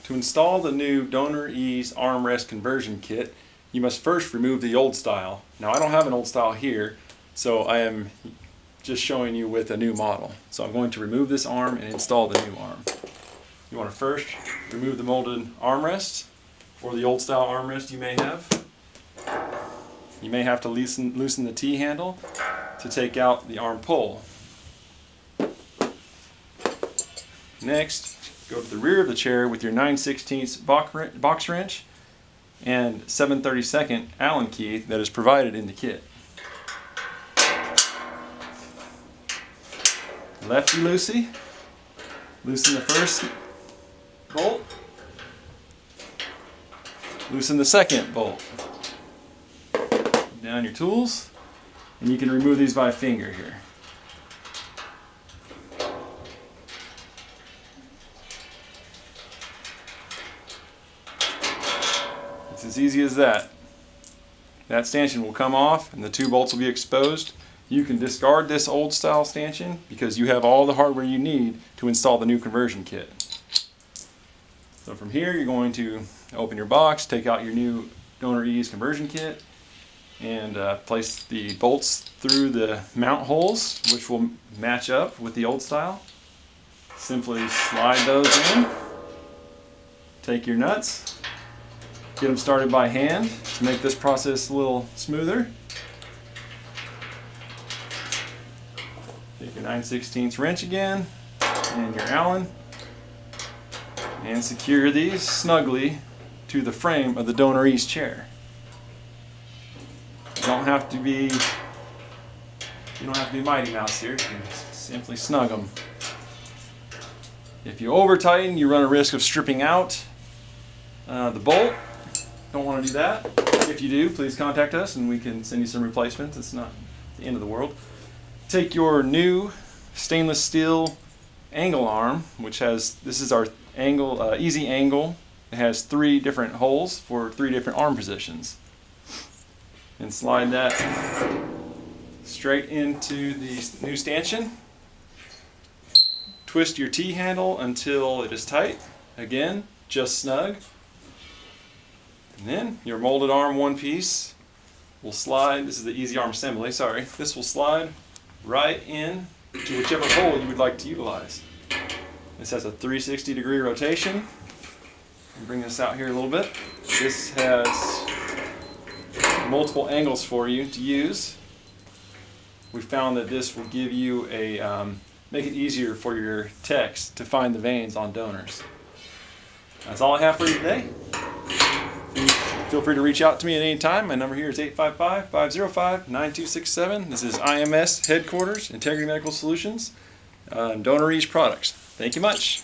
To install the new DonorEase Armrest Conversion Kit, you must first remove the old style. Now I don't have an old style here, so I am just showing you with a new model. So I'm going to remove this arm and install the new arm. You want to first remove the molded armrest, or the old style armrest you may have. You may have to loosen the T-handle to take out the arm pull. Next, go to the rear of the chair with your 9/16 box wrench and 7/32 Allen key that is provided in the kit. Lefty-loosey, loosen the first bolt, loosen the second bolt. Down your tools, and you can remove these by finger here. It's as easy as that. That stanchion will come off and the two bolts will be exposed. You can discard this old style stanchion because you have all the hardware you need to install the new conversion kit. So from here you're going to open your box, take out your new DonorEase conversion kit, and place the bolts through the mount holes, which will match up with the old style. Simply slide those in, take your nuts, get them started by hand to make this process a little smoother. Take your 9/16 wrench again and your Allen and secure these snugly to the frame of the DonorEase chair. You don't have to be Mighty Mouse here. You can simply snug them. If you over tighten, you run a risk of stripping out the bolt. Don't want to do that. If you do, please contact us and we can send you some replacements. It's not the end of the world. Take your new stainless steel angle arm, which has, this is our angle, easy angle. It has 3 different holes for 3 different arm positions. And slide that straight into the new stanchion. Twist your T-handle until it is tight. Again, just snug. And then your molded arm one piece will slide, this is the easy arm assembly, sorry. This will slide right in to whichever hole you would like to utilize. This has a 360-degree rotation. I'll bring this out here a little bit. This has multiple angles for you to use. We found that this will give you make it easier for your techs to find the veins on donors. That's all I have for you today. Feel free to reach out to me at any time. My number here is 855-505-9267. This is IMS Headquarters, Integrity Medical Solutions, DonorEase Products. Thank you much.